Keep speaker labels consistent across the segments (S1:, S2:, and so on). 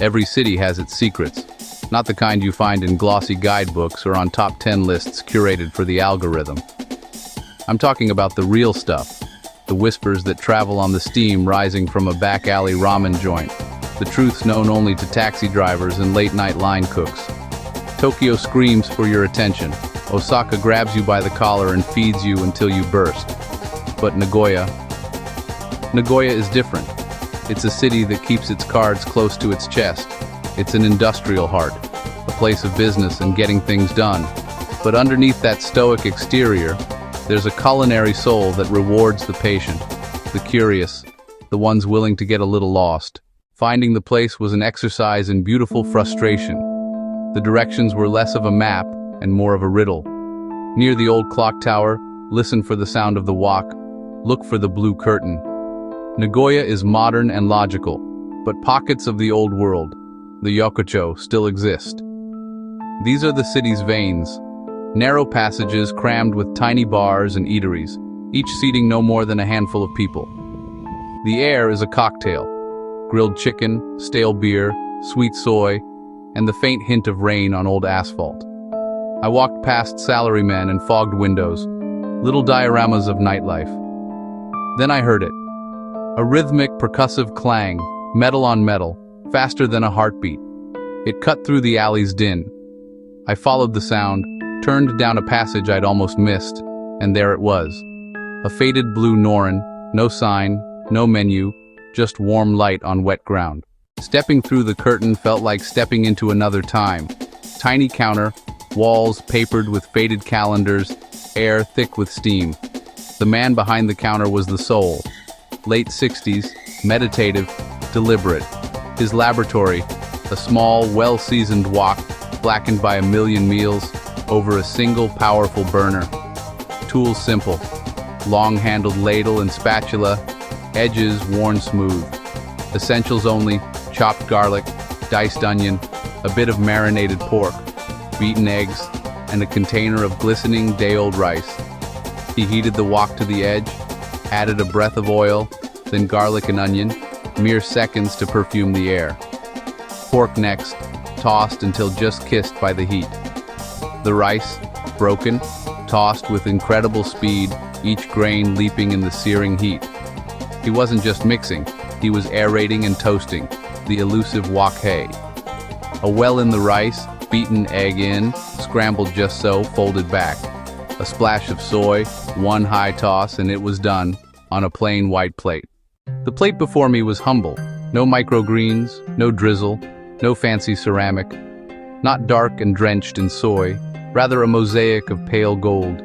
S1: Every city has its secrets, not the kind you find in glossy guidebooks or on top 10 lists curated for the algorithm. I'm talking about the real stuff, the whispers that travel on the steam rising from a back alley ramen joint, the truths known only to taxi drivers and late-night line cooks. Tokyo screams for your attention. Osaka grabs you by the collar and feeds you until you burst. But Nagoya is different. It's a city that keeps its cards close to its chest. It's an industrial heart, a place of business and getting things done. But underneath that stoic exterior, there's a culinary soul that rewards the patient, the curious, the ones willing to get a little lost. Finding the place was an exercise in beautiful frustration. The directions were less of a map and more of a riddle. Near the old clock tower, listen for the sound of the wok, look for the blue curtain. Nagoya is modern and logical, but pockets of the old world, the yokocho, still exist. These are the city's veins, narrow passages crammed with tiny bars and eateries, each seating no more than a handful of people. The air is a cocktail: grilled chicken, stale beer, sweet soy, and the faint hint of rain on old asphalt. I walked past salarymen and fogged windows, little dioramas of nightlife. Then I heard it. A rhythmic, percussive clang, metal on metal, faster than a heartbeat. It cut through the alley's din. I followed the sound, turned down a passage I'd almost missed, and there it was. A faded blue Norin, no sign, no menu, just warm light on wet ground. Stepping through the curtain felt like stepping into another time. Tiny counter, walls papered with faded calendars, air thick with steam. The man behind the counter was the soul. Late 60s, meditative, deliberate. His laboratory, a small, well-seasoned wok, blackened by a million meals, over a single powerful burner. Tools simple: long-handled ladle and spatula, edges worn smooth. Essentials only: chopped garlic, diced onion, a bit of marinated pork, beaten eggs, and a container of glistening day-old rice. He heated the wok to the edge, added a breath of oil, then garlic and onion, mere seconds to perfume the air. Pork next, tossed until just kissed by the heat. The rice, broken, tossed with incredible speed, each grain leaping in the searing heat. He wasn't just mixing, he was aerating and toasting, the elusive wok hay. A well in the rice, beaten egg in, scrambled just so, folded back. A splash of soy, one high toss, and it was done, on a plain white plate. The plate before me was humble. No microgreens, no drizzle, no fancy ceramic. Not dark and drenched in soy, rather a mosaic of pale gold.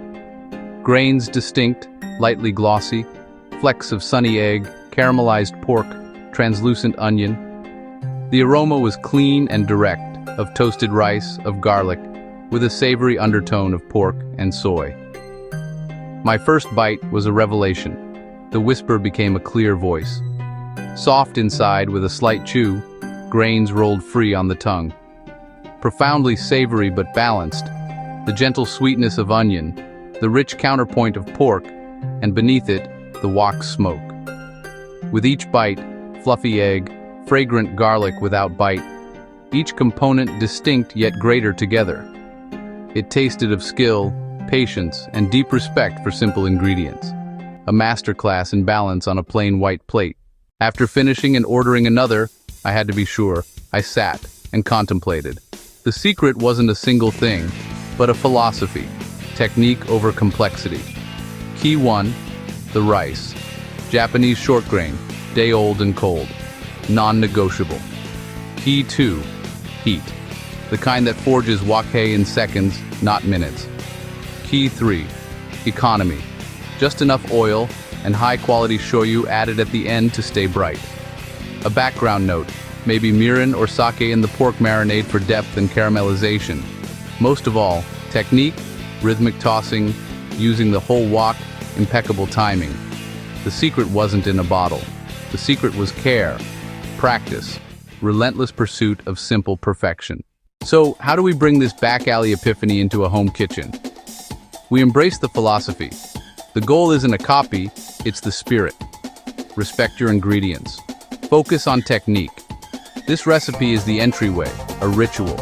S1: Grains distinct, lightly glossy, flecks of sunny egg, caramelized pork, translucent onion. The aroma was clean and direct, of toasted rice, of garlic, with a savory undertone of pork and soy. My first bite was a revelation. The whisper became a clear voice. Soft inside with a slight chew, grains rolled free on the tongue. Profoundly savory but balanced, the gentle sweetness of onion, the rich counterpoint of pork, and beneath it, the wok's smoke. With each bite, fluffy egg, fragrant garlic without bite, each component distinct yet greater together. It tasted of skill, patience, and deep respect for simple ingredients. A masterclass in balance on a plain white plate. After finishing and ordering another, I had to be sure, I sat and contemplated. The secret wasn't a single thing, but a philosophy. Technique over complexity. Key 1, the rice. Japanese short grain, day-old and cold. Non-negotiable. Key 2, heat. The kind that forges wok hay in seconds, not minutes. Key 3, economy. Just enough oil and high-quality shoyu added at the end to stay bright. A background note, maybe mirin or sake in the pork marinade for depth and caramelization. Most of all, technique, rhythmic tossing, using the whole wok, impeccable timing. The secret wasn't in a bottle. The secret was care, practice, relentless pursuit of simple perfection. So, how do we bring this back alley epiphany into a home kitchen? We embrace the philosophy. The goal isn't a copy, it's the spirit. Respect your ingredients. Focus on technique. This recipe is the entryway, a ritual.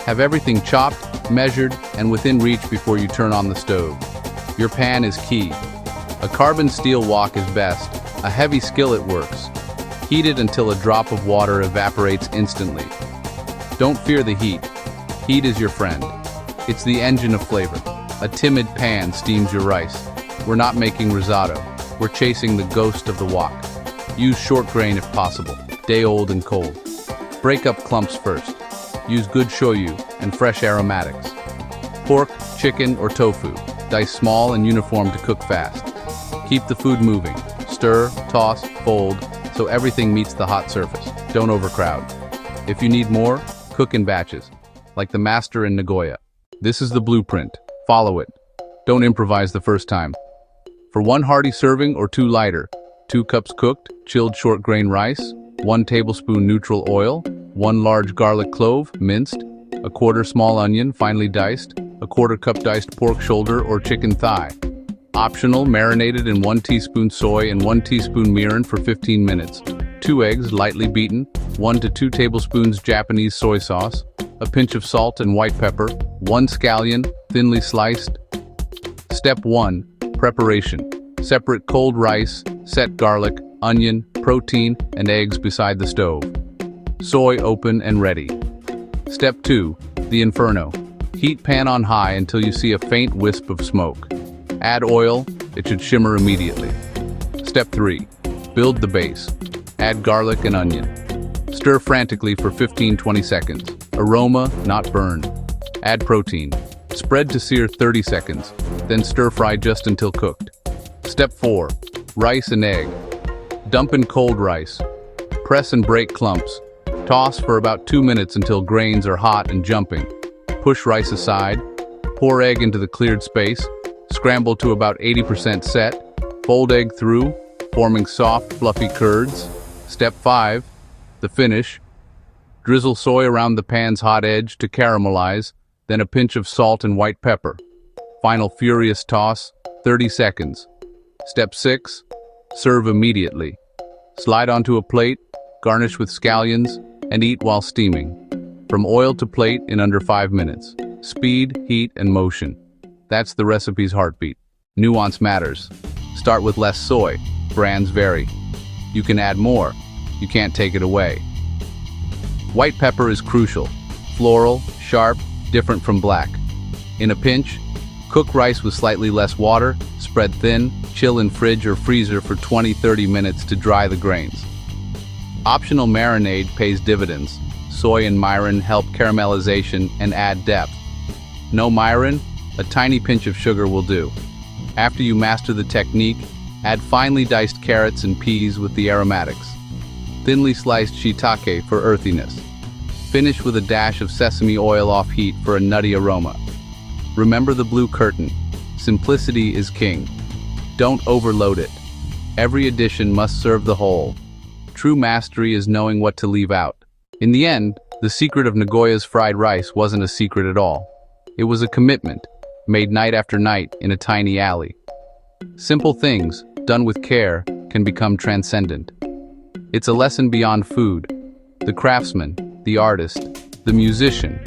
S1: Have everything chopped, measured, and within reach before you turn on the stove. Your pan is key. A carbon steel wok is best. A heavy skillet works. Heat it until a drop of water evaporates instantly. Don't fear the heat. Heat is your friend. It's the engine of flavor. A timid pan steams your rice. We're not making risotto. We're chasing the ghost of the wok. Use short grain if possible, day-old and cold. Break up clumps first. Use good shoyu and fresh aromatics. Pork, chicken, or tofu, dice small and uniform to cook fast. Keep the food moving. Stir, toss, fold, so everything meets the hot surface. Don't overcrowd. If you need more, cook in batches, like the master in Nagoya. This is the blueprint. Follow it. Don't improvise the first time. For one hearty serving or two lighter, 2 cups cooked, chilled short grain rice, 1 tablespoon neutral oil, 1 large garlic clove, minced, a quarter small onion, finely diced, a quarter cup diced pork shoulder or chicken thigh. Optional, marinated in 1 teaspoon soy and 1 teaspoon mirin for 15 minutes. 2 eggs, lightly beaten, 1 to 2 tablespoons Japanese soy sauce, a pinch of salt and white pepper, 1 scallion, thinly sliced. Step 1. Preparation. Separate cold rice, set garlic, onion, protein, and eggs beside the stove. Soy open and ready. Step 2. The inferno. Heat pan on high until you see a faint wisp of smoke. Add oil, it should shimmer immediately. Step 3. Build the base. Add garlic and onion. Stir frantically for 15-20 seconds. Aroma, not burn. Add protein. Spread to sear 30 seconds, then stir fry just until cooked. Step 4. Rice and egg. Dump in cold rice. Press and break clumps. Toss for about 2 minutes until grains are hot and jumping. Push rice aside. Pour egg into the cleared space. Scramble to about 80% set. Fold egg through, forming soft, fluffy curds. Step 5. The finish. Drizzle soy around the pan's hot edge to caramelize, then a pinch of salt and white pepper. Final furious toss, 30 seconds. Step 6. Serve immediately. Slide onto a plate, garnish with scallions, and eat while steaming. From oil to plate in under 5 minutes. Speed, heat, and motion. That's the recipe's heartbeat. Nuance matters. Start with less soy. Brands vary. You can add more. You can't take it away. White pepper is crucial. Floral, sharp, different from black. In a pinch, cook rice with slightly less water, spread thin, chill in fridge or freezer for 20-30 minutes to dry the grains. Optional marinade pays dividends. Soy and mirin help caramelization and add depth. No mirin? A tiny pinch of sugar will do. After you master the technique, add finely diced carrots and peas with the aromatics. Thinly sliced shiitake for earthiness. Finish with a dash of sesame oil off heat for a nutty aroma. Remember the blue curtain. Simplicity is king. Don't overload it. Every addition must serve the whole. True mastery is knowing what to leave out. In the end, the secret of Nagoya's fried rice wasn't a secret at all. It was a commitment, made night after night in a tiny alley. Simple things, done with care, can become transcendent. It's a lesson beyond food. The craftsman, the artist, the musician,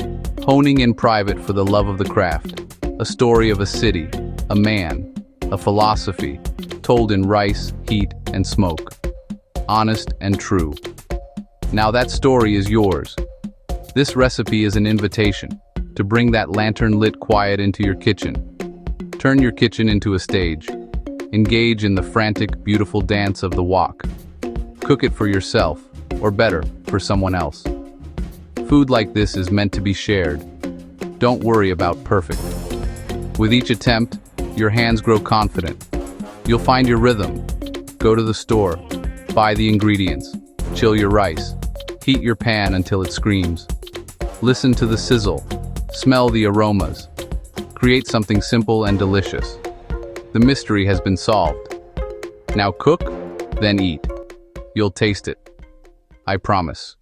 S1: honing in private for the love of the craft. A story of a city, a man, a philosophy, told in rice, heat, and smoke. Honest and true. Now that story is yours. This recipe is an invitation to bring that lantern-lit quiet into your kitchen. Turn your kitchen into a stage. Engage in the frantic, beautiful dance of the wok. Cook it for yourself, or better, for someone else. Food like this is meant to be shared. Don't worry about perfect. With each attempt, your hands grow confident. You'll find your rhythm. Go to the store, buy the ingredients, chill your rice, heat your pan until it screams. Listen to the sizzle, smell the aromas. Create something simple and delicious. The mystery has been solved. Now cook, then eat. You'll taste it. I promise.